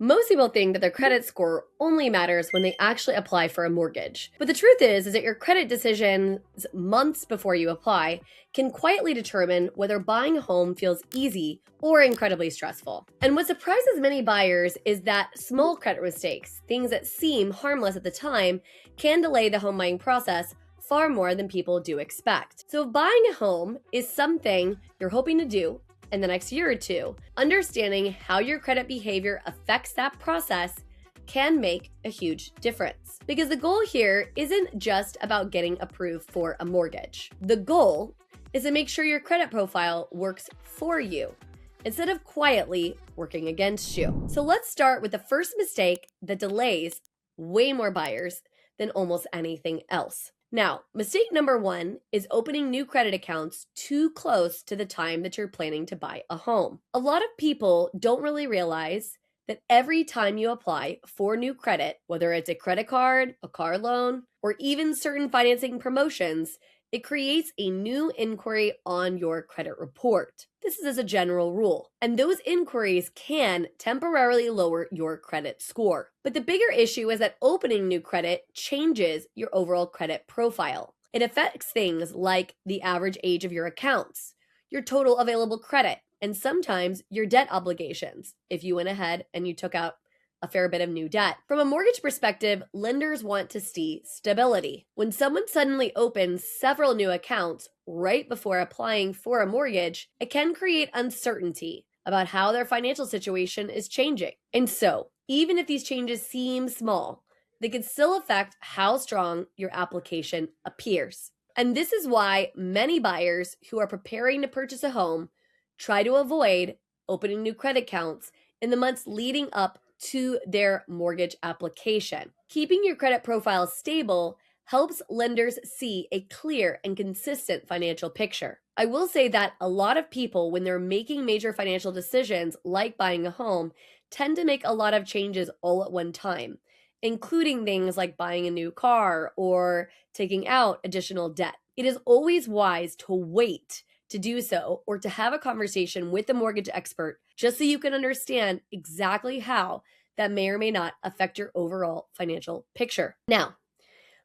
Most people think that their credit score only matters when they actually apply for a mortgage. But the truth is that your credit decisions months before you apply can quietly determine whether buying a home feels easy or incredibly stressful. And what surprises many buyers is that small credit mistakes, things that seem harmless at the time, can delay the home buying process far more than people do expect. So if buying a home is something you're hoping to do in the next year or two, understanding how your credit behavior affects that process can make a huge difference. Because the goal here isn't just about getting approved for a mortgage. The goal is to make sure your credit profile works for you instead of quietly working against you. So let's start with the first mistake that delays way more buyers than almost anything else. Now, mistake number one is opening new credit accounts too close to the time that you're planning to buy a home. A lot of people don't really realize that every time you apply for new credit, whether it's a credit card, a car loan, or even certain financing promotions, it creates a new inquiry on your credit report. This is as a general rule, and those inquiries can temporarily lower your credit score. But the bigger issue is that opening new credit changes your overall credit profile. It affects things like the average age of your accounts, your total available credit, and sometimes your debt obligations if you went ahead and you took out a fair bit of new debt. From a mortgage perspective, lenders want to see stability. When someone suddenly opens several new accounts right before applying for a mortgage, it can create uncertainty about how their financial situation is changing. And so, even if these changes seem small, they can still affect how strong your application appears. And this is why many buyers who are preparing to purchase a home try to avoid opening new credit accounts in the months leading up to their mortgage application. Keeping your credit profile stable helps lenders see a clear and consistent financial picture. I will say that a lot of people, when they're making major financial decisions like buying a home, tend to make a lot of changes all at one time, including things like buying a new car or taking out additional debt. It is always wise to wait to do so or to have a conversation with a mortgage expert just so you can understand exactly how that may or may not affect your overall financial picture. Now,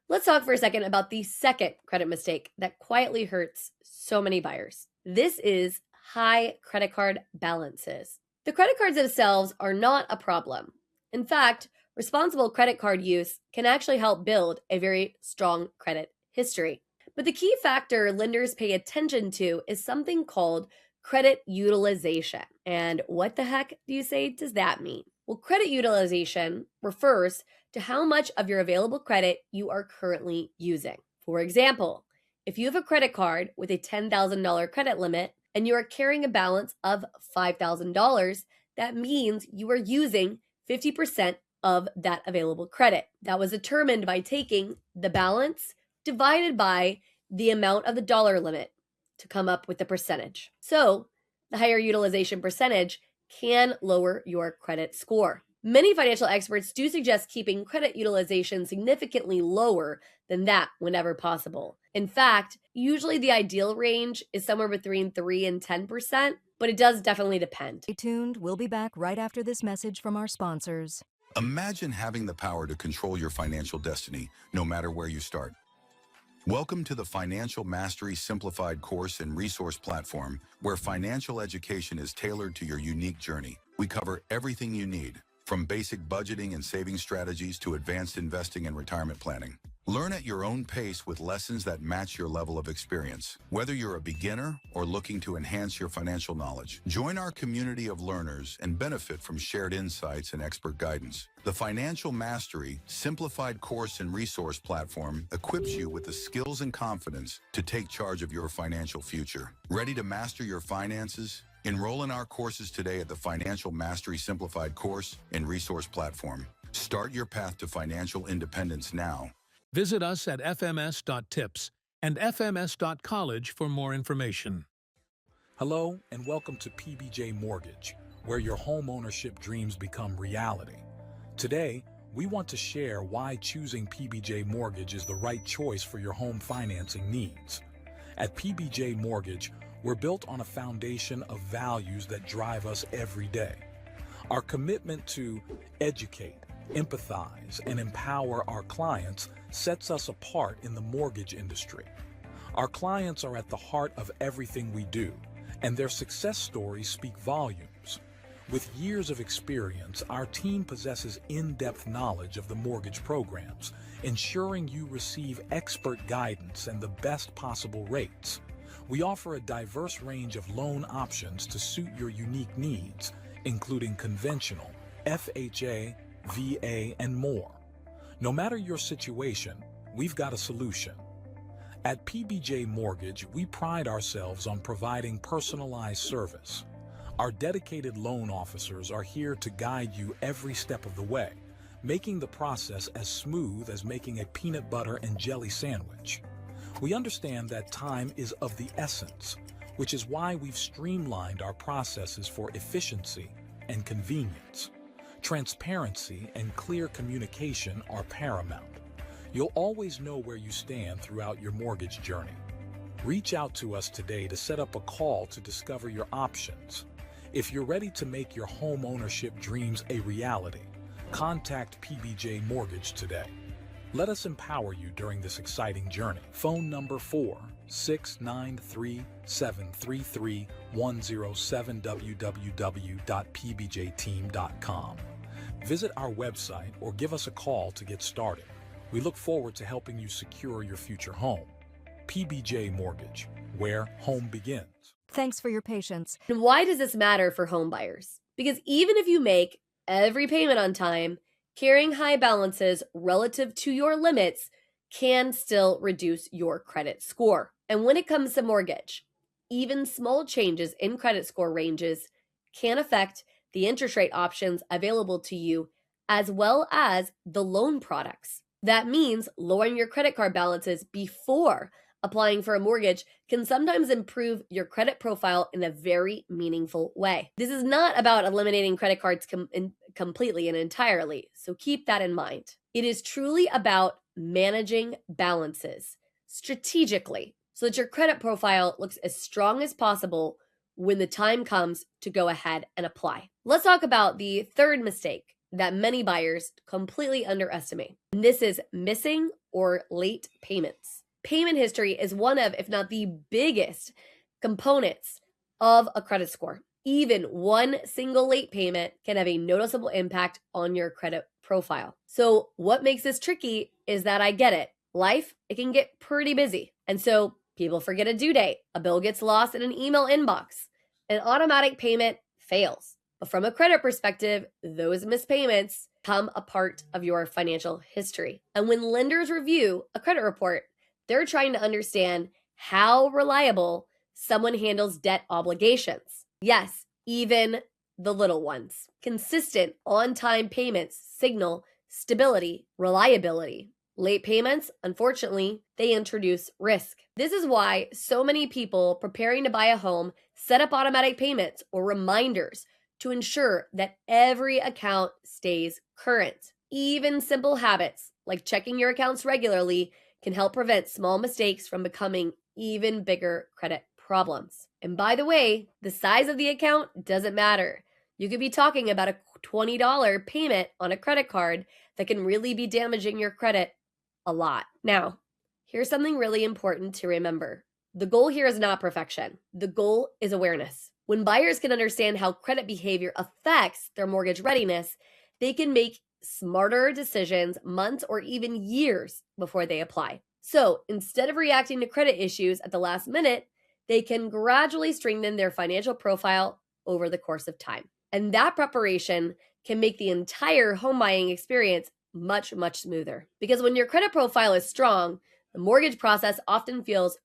let's talk for a second about the second credit mistake that quietly hurts so many buyers. This is high credit card balances. The credit cards themselves are not a problem. In fact, responsible credit card use can actually help build a very strong credit history. But the key factor lenders pay attention to is something called credit utilization. And what the heck do you say does that mean? Well, credit utilization refers to how much of your available credit you are currently using. For example, if you have a credit card with a $10,000 credit limit and you are carrying a balance of $5,000, that means you are using 50% of that available credit. That was determined by taking the balance divided by the amount of the dollar limit to come up with the percentage. So the higher utilization percentage can lower your credit score. Many financial experts do suggest keeping credit utilization significantly lower than that whenever possible. In fact, usually the ideal range is somewhere between 3 and 10%, but it does definitely depend. Stay tuned. We'll be back right after this message from our sponsors. Imagine having the power to control your financial destiny, no matter where you start. Welcome to the Financial Mastery Simplified course and resource platform, where financial education is tailored to your unique journey. We cover everything you need, from basic budgeting and saving strategies to advanced investing and retirement planning. Learn at your own pace with lessons that match your level of experience. Whether you're a beginner or looking to enhance your financial knowledge, join our community of learners and benefit from shared insights and expert guidance. The Financial Mastery Simplified course and resource platform equips you with the skills and confidence to take charge of your financial future. Ready to master your finances? Enroll in our courses today at the Financial Mastery Simplified course and resource platform. Start your path to financial independence now. Visit us at fms.tips and fms.college for more information. Hello and welcome to PBJ Mortgage, where your home ownership dreams become reality. Today, we want to share why choosing PBJ Mortgage is the right choice for your home financing needs. At PBJ Mortgage, we're built on a foundation of values that drive us every day. Our commitment to educate, empathize, and empower our clients sets us apart in the mortgage industry. Our clients are at the heart of everything we do, and their success stories speak volumes. With years of experience, our team possesses in-depth knowledge of the mortgage programs, ensuring you receive expert guidance and the best possible rates. We offer a diverse range of loan options to suit your unique needs, including conventional, FHA, VA, and more. No matter your situation, we've got a solution. At PBJ Mortgage, we pride ourselves on providing personalized service. Our dedicated loan officers are here to guide you every step of the way, making the process as smooth as making a peanut butter and jelly sandwich. We understand that time is of the essence, which is why we've streamlined our processes for efficiency and convenience. Transparency and clear communication are paramount. You'll always know where you stand throughout your mortgage journey. Reach out to us today to set up a call to discover your options. If you're ready to make your home ownership dreams a reality, contact PBJ Mortgage today. Let us empower you during this exciting journey. Phone number 4693733 107 www.pbjteam.com. Visit our website or give us a call to get started. We look forward to helping you secure your future home. PBJ Mortgage, where home begins. Thanks for your patience. And why does this matter for home buyers? Because even if you make every payment on time, carrying high balances relative to your limits can still reduce your credit score. And when it comes to mortgage, even small changes in credit score ranges can affect the interest rate options available to you, as well as the loan products. That means lowering your credit card balances before applying for a mortgage can sometimes improve your credit profile in a very meaningful way. This is not about eliminating credit cards completely and entirely, so keep that in mind. It is truly about managing balances strategically so that your credit profile looks as strong as possible when the time comes to go ahead and apply. Let's talk about the third mistake that many buyers completely underestimate. And this is missing or late payments. Payment history is one of, if not the biggest components of a credit score. Even one single late payment can have a noticeable impact on your credit profile. So what makes this tricky is that I get it. Life, it can get pretty busy. And so people forget a due date, a bill gets lost in an email inbox, an automatic payment fails. But from a credit perspective, those missed payments become a part of your financial history. And when lenders review a credit report, they're trying to understand how reliable someone handles debt obligations. Yes, even the little ones. Consistent on-time payments signal stability, reliability. Late payments, unfortunately, they introduce risk. This is why so many people preparing to buy a home set up automatic payments or reminders to ensure that every account stays current. Even simple habits like checking your accounts regularly can help prevent small mistakes from becoming even bigger credit problems. And by the way, the size of the account doesn't matter. You could be talking about a $20 payment on a credit card that can really be damaging your credit a lot. Now, here's something really important to remember. The goal here is not perfection. The goal is awareness. When buyers can understand how credit behavior affects their mortgage readiness, they can make smarter decisions months or even years before they apply. So instead of reacting to credit issues at the last minute, they can gradually strengthen their financial profile over the course of time. And that preparation can make the entire home buying experience much, much smoother. Because when your credit profile is strong, the mortgage process often feels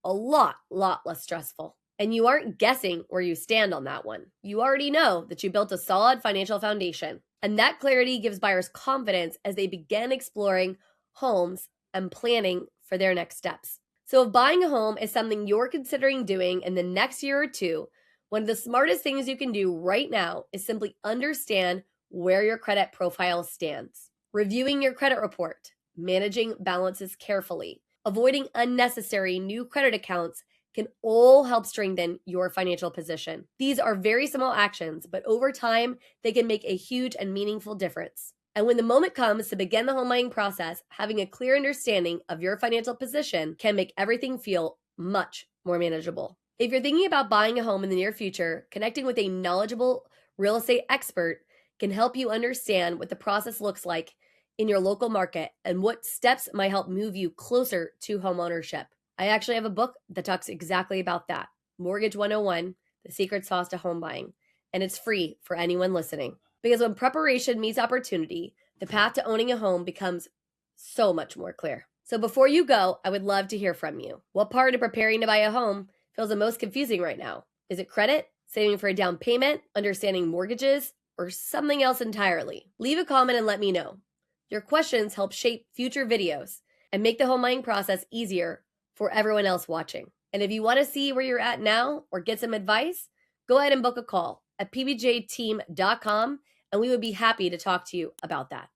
a lot less stressful. And you aren't guessing where you stand on that one. You already know that you built a solid financial foundation. And that clarity gives buyers confidence as they begin exploring homes and planning for their next steps. So if buying a home is something you're considering doing in the next year or two, one of the smartest things you can do right now is simply understand where your credit profile stands. Reviewing your credit report, managing balances carefully, avoiding unnecessary new credit accounts can all help strengthen your financial position. These are very small actions, but over time, they can make a huge and meaningful difference. And when the moment comes to begin the home buying process, having a clear understanding of your financial position can make everything feel much more manageable. If you're thinking about buying a home in the near future, connecting with a knowledgeable real estate expert can help you understand what the process looks like in your local market and what steps might help move you closer to homeownership. I actually have a book that talks exactly about that, Mortgage 101, The Secret Sauce to Home Buying, and it's free for anyone listening. Because when preparation meets opportunity, the path to owning a home becomes so much more clear. So before you go, I would love to hear from you. What part of preparing to buy a home feels the most confusing right now? Is it credit, saving for a down payment, understanding mortgages, or something else entirely? Leave a comment and let me know. Your questions help shape future videos and make the home buying process easier for everyone else watching. And if you want to see where you're at now or get some advice, go ahead and book a call at pbjteam.com, and we would be happy to talk to you about that.